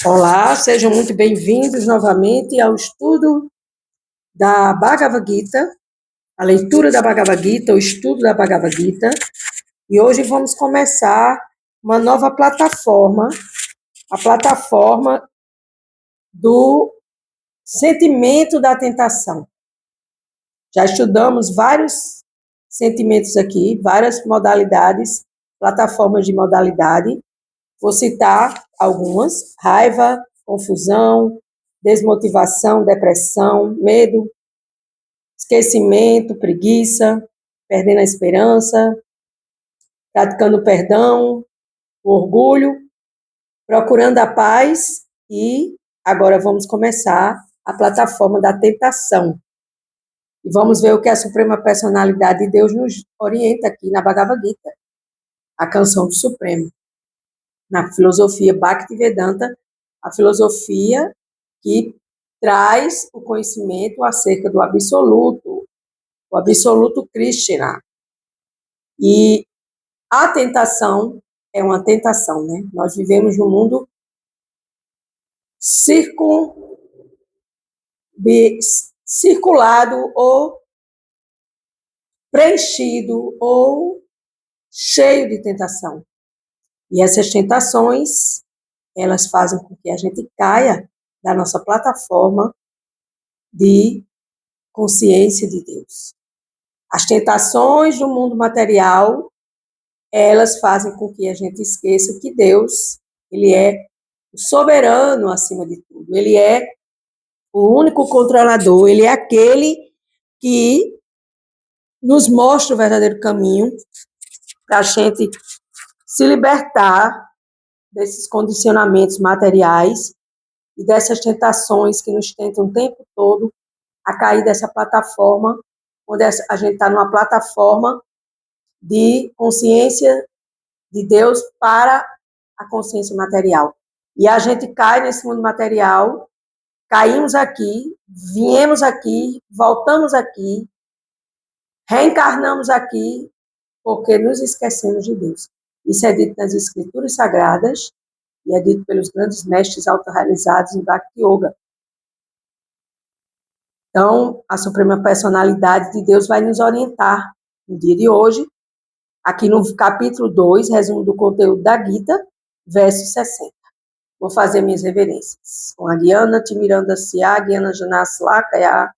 Olá, sejam muito bem-vindos novamente ao estudo da Bhagavad Gita, a leitura da Bhagavad Gita, o estudo da Bhagavad Gita. E hoje vamos começar uma nova plataforma, a plataforma do sentimento da tentação. Já estudamos vários sentimentos aqui, várias modalidades, plataformas de modalidade. Vou citar algumas: raiva, confusão, desmotivação, depressão, medo, esquecimento, preguiça, perdendo a esperança, praticando perdão, orgulho, procurando a paz e agora vamos começar a plataforma da tentação. E vamos ver o que a Suprema Personalidade de Deus nos orienta aqui na Bhagavad Gita, a canção do Supremo. Na filosofia Bhaktivedanta, a filosofia que traz o conhecimento acerca do absoluto, o absoluto Krishna. E a tentação é uma tentação, né? Nós vivemos num mundo circulado ou preenchido ou cheio de tentação. E essas tentações, elas fazem com que a gente caia da nossa plataforma de consciência de Deus. As tentações do mundo material, elas fazem com que a gente esqueça que Deus, ele é o soberano acima de tudo. Ele é o único controlador, ele é aquele que nos mostra o verdadeiro caminho para a gente se libertar desses condicionamentos materiais e dessas tentações que nos tentam o tempo todo a cair dessa plataforma, onde a gente está numa plataforma de consciência de Deus para a consciência material. E a gente cai nesse mundo material, caímos aqui, viemos aqui, voltamos aqui, reencarnamos aqui, porque nos esquecemos de Deus. Isso é dito nas Escrituras Sagradas e é dito pelos grandes mestres autorrealizados em Bhakti Yoga. Então, a Suprema Personalidade de Deus vai nos orientar no dia de hoje, aqui no capítulo 2, resumo do conteúdo da Gita, verso 60. Vou fazer minhas reverências. Com a Guiana, Timiranda Sia, Guiana Janaslakaya,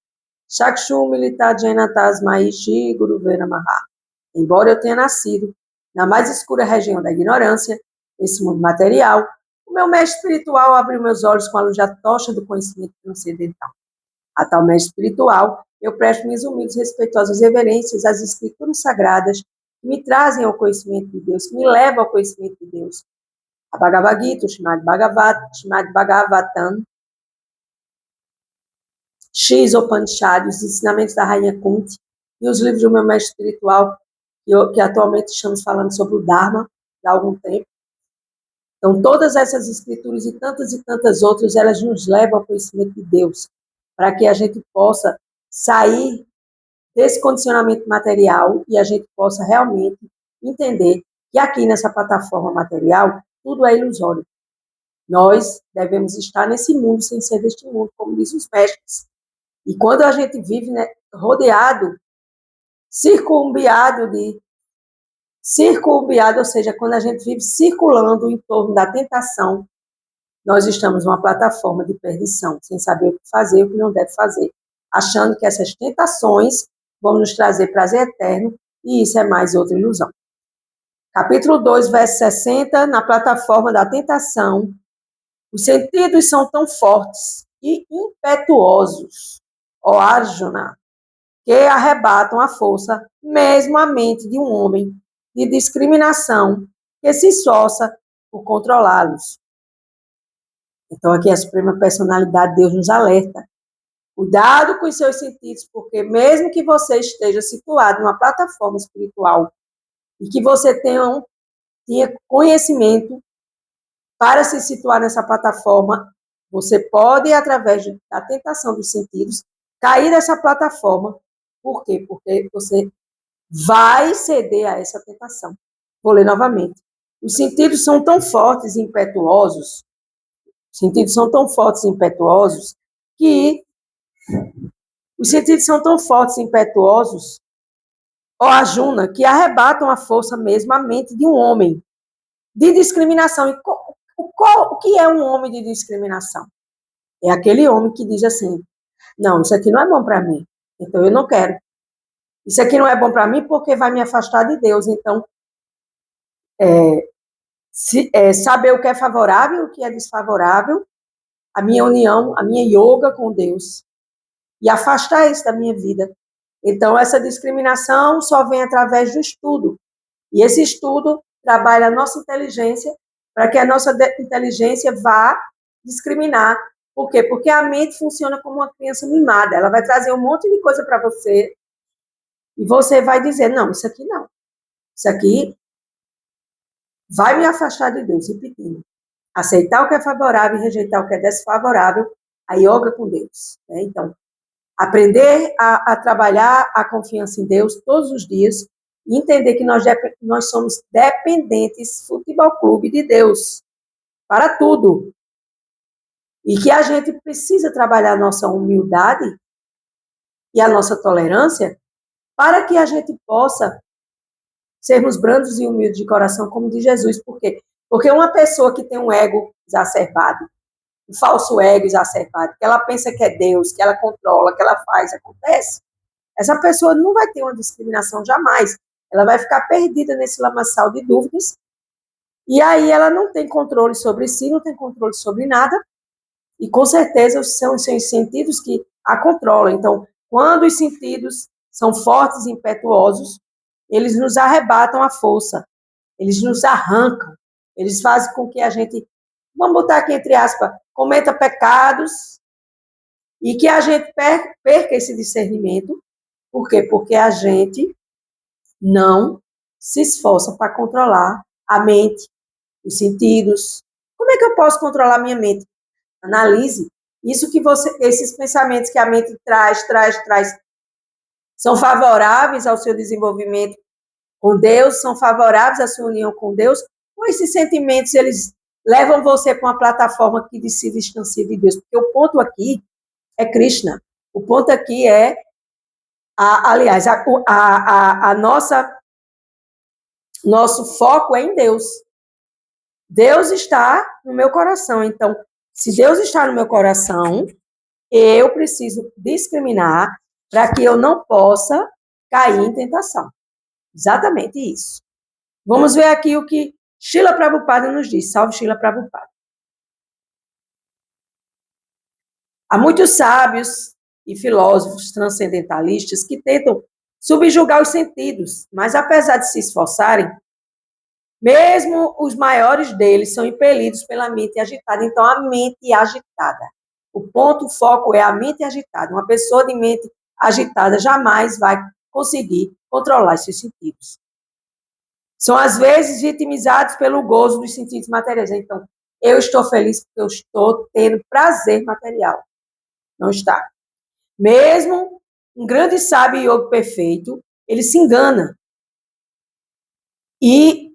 Shakshu Milita Jena Tasmai Shi Guru Vera Maha. Embora eu tenha nascido na mais escura região da ignorância, nesse mundo material, o meu mestre espiritual abriu meus olhos com a luz da tocha do conhecimento transcendental. A tal mestre espiritual, eu presto minhas humildes e respeitosas reverências às escrituras sagradas que me trazem ao conhecimento de Deus, que me levam ao conhecimento de Deus. A Bhagavad Gita, o Srimad Bhagavatam, X Upanishad, os ensinamentos da Rainha Kunti e os livros do meu mestre espiritual, que atualmente estamos falando sobre o Dharma há algum tempo. Então, todas essas escrituras e tantas outras, elas nos levam ao conhecimento de Deus, para que a gente possa sair desse condicionamento material e a gente possa realmente entender que aqui nessa plataforma material, tudo é ilusório. Nós devemos estar nesse mundo sem ser deste mundo, como dizem os mestres. E quando a gente vive, né, rodeado, circunviado, ou seja, quando a gente vive circulando em torno da tentação, nós estamos numa plataforma de perdição, sem saber o que fazer, o que não deve fazer, achando que essas tentações vão nos trazer prazer eterno, e isso é mais outra ilusão. Capítulo 2, verso 60, na plataforma da tentação, os sentidos são tão fortes e impetuosos, ó Arjuna, que arrebatam a força, mesmo a mente de um homem de discriminação que se esforça por controlá-los. Então, aqui a Suprema Personalidade de Deus nos alerta. Cuidado com os seus sentidos, porque mesmo que você esteja situado numa plataforma espiritual e que você tenha conhecimento para se situar nessa plataforma, você pode, através da tentação dos sentidos, cair dessa plataforma. Por quê? Porque você vai ceder a essa tentação. Vou ler novamente. Os sentidos são tão fortes e impetuosos Os sentidos são tão fortes e impetuosos que os sentidos são tão fortes e impetuosos, ó Ajuna, que arrebatam a força mesmo à mente de um homem de discriminação. E o que é um homem de discriminação? É aquele homem que diz assim, não, isso aqui não é bom para mim, então eu não quero. Isso aqui não é bom para mim porque vai me afastar de Deus. Então, saber o que é favorável e o que é desfavorável, a minha união, a minha yoga com Deus, e afastar isso da minha vida. Então, essa discriminação só vem através do estudo. E esse estudo trabalha a nossa inteligência para que a nossa inteligência vá discriminar. Por quê? Porque a mente funciona como uma criança mimada. Ela vai trazer um monte de coisa para você e você vai dizer, não, isso aqui não. Isso aqui vai me afastar de Deus, repetindo. Aceitar o que é favorável e rejeitar o que é desfavorável, a yoga com Deus. Né? Então, aprender a trabalhar a confiança em Deus todos os dias e entender que nós somos dependentes, futebol clube de Deus, para tudo. E que a gente precisa trabalhar a nossa humildade e a nossa tolerância para que a gente possa sermos brandos e humildes de coração, como diz Jesus. Por quê? Porque uma pessoa que tem um ego exacerbado, um falso ego exacerbado, que ela pensa que é Deus, que ela controla, que ela faz, acontece, essa pessoa não vai ter uma discriminação jamais. Ela vai ficar perdida nesse lamaçal de dúvidas, e aí ela não tem controle sobre si, não tem controle sobre nada, e com certeza são os seus sentidos que a controlam. Então, quando os sentidos são fortes e impetuosos, eles nos arrebatam a força, eles nos arrancam, eles fazem com que a gente, vamos botar aqui entre aspas, cometa pecados, e que a gente perca esse discernimento. Por quê? Porque a gente não se esforça para controlar a mente, os sentidos. Como é que eu posso controlar a minha mente? Analise. Esses pensamentos que a mente traz, são favoráveis ao seu desenvolvimento com Deus, são favoráveis à sua união com Deus, ou esses sentimentos, eles levam você para uma plataforma que se distancia de Deus? Porque o ponto aqui é Krishna. O ponto aqui é, aliás, nosso foco é em Deus. Deus está no meu coração. Então, se Deus está no meu coração, eu preciso discriminar para que eu não possa cair em tentação. Exatamente isso. Vamos ver aqui o que Srila Prabhupada nos diz. Salve Srila Prabhupada. Há muitos sábios e filósofos transcendentalistas que tentam subjugar os sentidos, mas apesar de se esforçarem, mesmo os maiores deles são impelidos pela mente agitada. Então, a mente agitada. O ponto, o foco é a mente agitada. Uma pessoa de mente agitada jamais vai conseguir controlar seus sentidos. São, às vezes, vitimizados pelo gozo dos sentidos materiais. Então, eu estou feliz porque eu estou tendo prazer material. Não está. Mesmo um grande sábio e yogi perfeito, ele se engana. E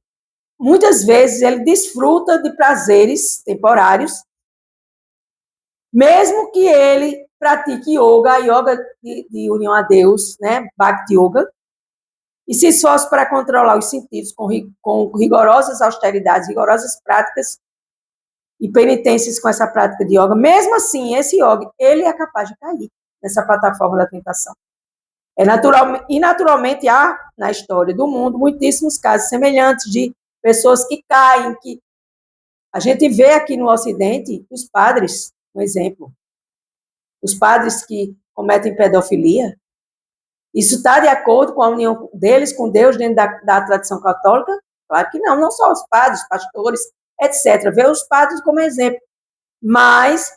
muitas vezes ele desfruta de prazeres temporários, mesmo que ele pratique yoga, a yoga de união a Deus, né, Bhakti Yoga, e se esforce para controlar os sentidos com rigorosas austeridades, rigorosas práticas e penitências com essa prática de yoga. Mesmo assim, esse yoga, ele é capaz de cair nessa plataforma da tentação. Naturalmente, há na história do mundo muitíssimos casos semelhantes de pessoas que caem, que a gente vê aqui no Ocidente os padres, um exemplo, os padres que cometem pedofilia. Isso está de acordo com a união deles com Deus dentro da tradição católica? Claro que não, não só os padres, pastores, etc. Vê os padres como exemplo. Mas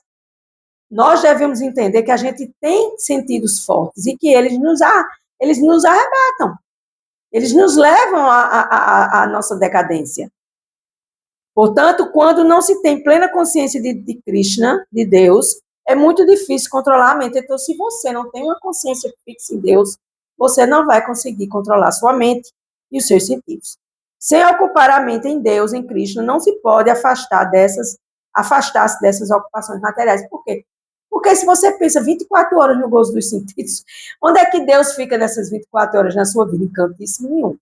nós devemos entender que a gente tem sentidos fortes e que eles nos arrebatam. Eles nos levam à nossa decadência. Portanto, quando não se tem plena consciência de Krishna, de Deus, é muito difícil controlar a mente. Então, se você não tem uma consciência fixa em Deus, você não vai conseguir controlar sua mente e os seus sentidos. Sem ocupar a mente em Deus, em Krishna, não se pode afastar dessas afastar-se dessas ocupações materiais. Por quê? Porque se você pensa 24 horas no gozo dos sentidos, onde é que Deus fica nessas 24 horas na sua vida? Em cantíssimo nenhum.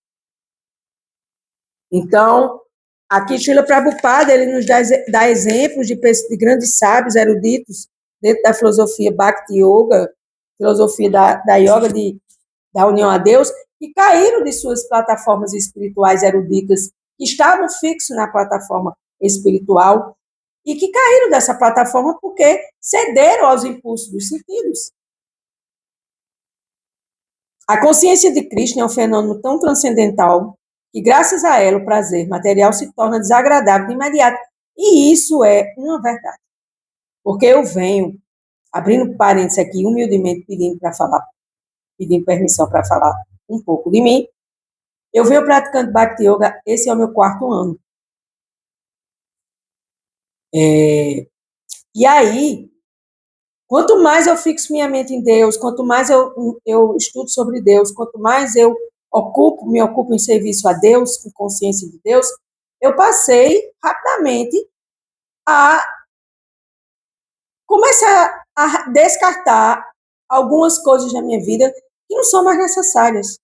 Então, aqui Srila Prabhupada, ele nos dá exemplos de grandes sábios, eruditos, dentro da filosofia Bhakti Yoga, filosofia da yoga da união a Deus, que caíram de suas plataformas espirituais eruditas, que estavam fixos na plataforma espiritual, e que caíram dessa plataforma porque cederam aos impulsos dos sentidos. A consciência de Krishna é um fenômeno tão transcendental que, graças a ela, o prazer material se torna desagradável de imediato. E isso é uma verdade. Porque eu venho, abrindo parênteses aqui, humildemente pedindo permissão para falar um pouco de mim. Eu venho praticando Bhakti Yoga, esse é o meu 4º ano. E aí, quanto mais eu fixo minha mente em Deus, quanto mais eu estudo sobre Deus, quanto mais eu me ocupo em serviço a Deus, com consciência de Deus, eu passei rapidamente a começar a descartar algumas coisas da minha vida que não são mais necessárias.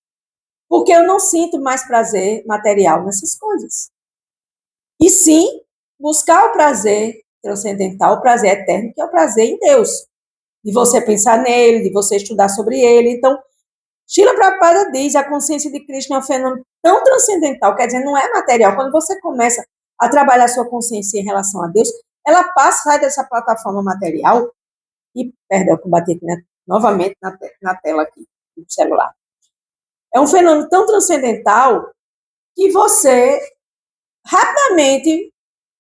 Porque eu não sinto mais prazer material nessas coisas. E sim, buscar o prazer transcendental, o prazer eterno, que é o prazer em Deus. De você pensar nele, de você estudar sobre ele. Então, Srila Prabhupada diz, a consciência de Krishna é um fenômeno tão transcendental, quer dizer, não é material. Quando você começa a trabalhar a sua consciência em relação a Deus, ela sai dessa plataforma material e, perdão, que eu bati aqui, né, novamente na tela aqui do celular. É um fenômeno tão transcendental que você, rapidamente,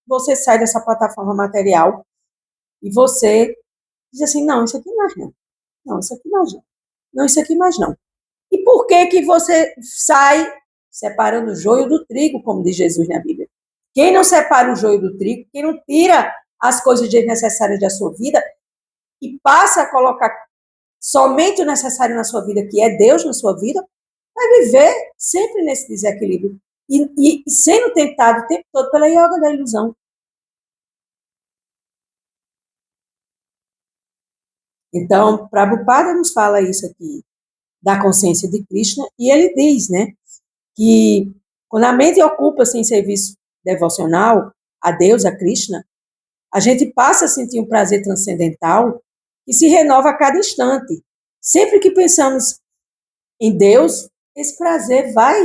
você sai dessa plataforma material e você diz assim, não, isso aqui mais não. Não, isso aqui mais não. Não, isso aqui mais não. E por que que você sai separando o joio do trigo, como diz Jesus na Bíblia? Quem não separa o joio do trigo, quem não tira as coisas desnecessárias da sua vida e passa a colocar somente o necessário na sua vida, que é Deus na sua vida, vai viver sempre nesse desequilíbrio. E sendo tentado o tempo todo pela yoga da ilusão. Então, Prabhupada nos fala isso aqui, da consciência de Krishna, e ele diz, né, que quando a mente ocupa-se em serviço devocional a Deus, a Krishna, a gente passa a sentir um prazer transcendental que se renova a cada instante. Sempre que pensamos em Deus, esse prazer vai.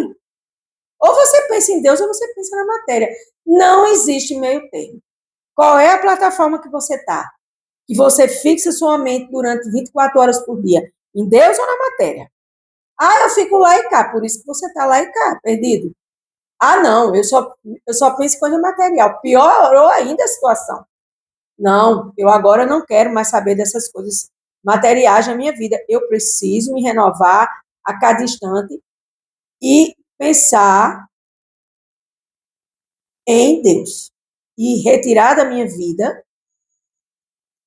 Ou você pensa em Deus ou você pensa na matéria. Não existe meio termo. Qual é a plataforma que você está? Que você fixa sua mente durante 24 horas por dia? Em Deus ou na matéria? Ah, eu fico lá e cá, por isso que você está lá e cá, perdido. Ah, não, eu só penso em coisa material. Piorou ainda a situação. Não, eu agora não quero mais saber dessas coisas materiais na minha vida. Eu preciso me renovar a cada instante e pensar em Deus. E retirar da minha vida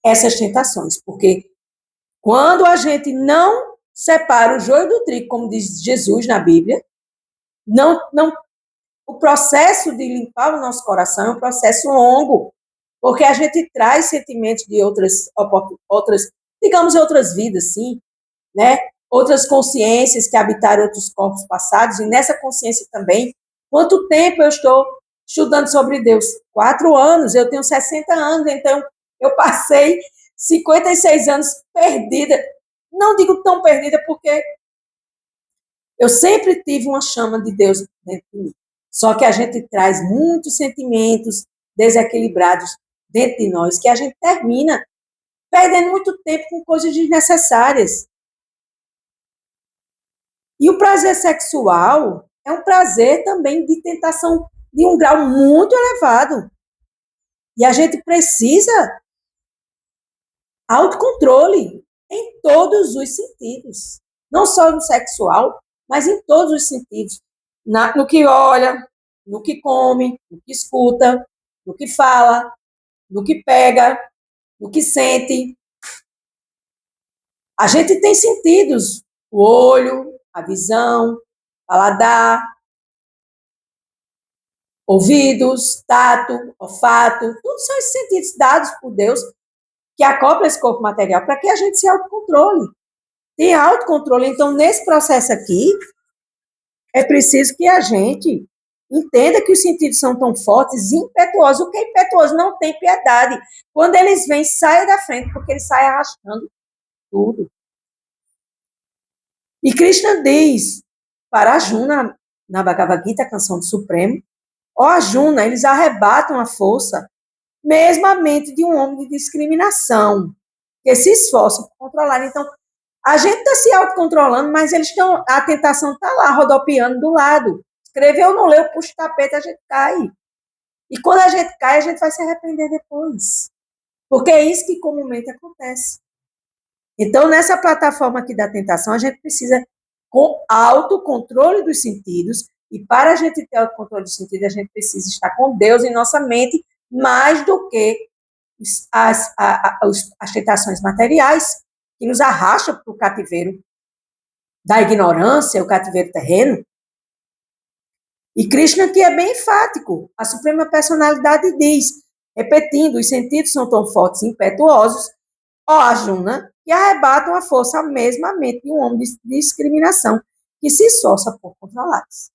essas tentações. Porque quando a gente não separa o joio do trigo, como diz Jesus na Bíblia, o processo de limpar o nosso coração é um processo longo, porque a gente traz sentimentos de outras, digamos, outras vidas, sim, né? Outras consciências que habitaram outros corpos passados, e nessa consciência também, quanto tempo eu estou estudando sobre Deus? 4 anos, eu tenho 60 anos, então eu passei 56 anos perdida. Não digo tão perdida, porque eu sempre tive uma chama de Deus dentro de mim. Só que a gente traz muitos sentimentos desequilibrados dentro de nós, que a gente termina perdendo muito tempo com coisas desnecessárias. E o prazer sexual é um prazer também de tentação de um grau muito elevado. E a gente precisa autocontrole em todos os sentidos. Não só no sexual, mas em todos os sentidos. No que olha, no que come, no que escuta, no que fala, no que pega, no que sente. A gente tem sentidos, o olho, a visão, o paladar. ouvidos, tato, olfato, todos são esses sentidos dados por Deus que acopla esse corpo material para que a gente se autocontrole. Tem autocontrole, então nesse processo aqui, é preciso que a gente entenda que os sentidos são tão fortes, impetuosos. O que é impetuoso não tem piedade. Quando eles vêm, saia da frente, porque eles saem arrastando tudo. E Krishna diz para Arjuna, na Bhagavad Gita, a canção do Supremo, ó Arjuna, eles arrebatam a força, mesmo a mente de um homem de discriminação, que se esforça por controlar. Então, a gente está se autocontrolando, mas eles estão, a tentação está lá, rodopiando do lado. Escreveu ou não leu, puxa o tapete, a gente cai. E quando a gente cai, a gente vai se arrepender depois. Porque é isso que comumente acontece. Então, nessa plataforma aqui da tentação, a gente precisa com autocontrole dos sentidos, e para a gente ter autocontrole dos sentidos, a gente precisa estar com Deus em nossa mente, mais do que as tentações materiais, que nos arrastam para o cativeiro da ignorância, o cativeiro terreno. E Krishna aqui é bem enfático. A Suprema Personalidade diz, repetindo, os sentidos são tão fortes e impetuosos, ó Arjuna, que arrebatam a força à mesma mente de um homem de discriminação que se esforça por controlá-los.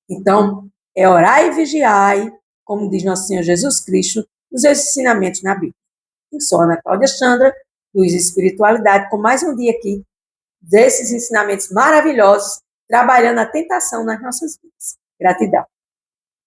Então, é orar e vigiar, como diz Nosso Senhor Jesus Cristo, nos seus ensinamentos na Bíblia. Eu sou Ana Cláudia Chandra, Luz e Espiritualidade, com mais um dia aqui desses ensinamentos maravilhosos, trabalhando a tentação nas nossas vidas. Gratidão.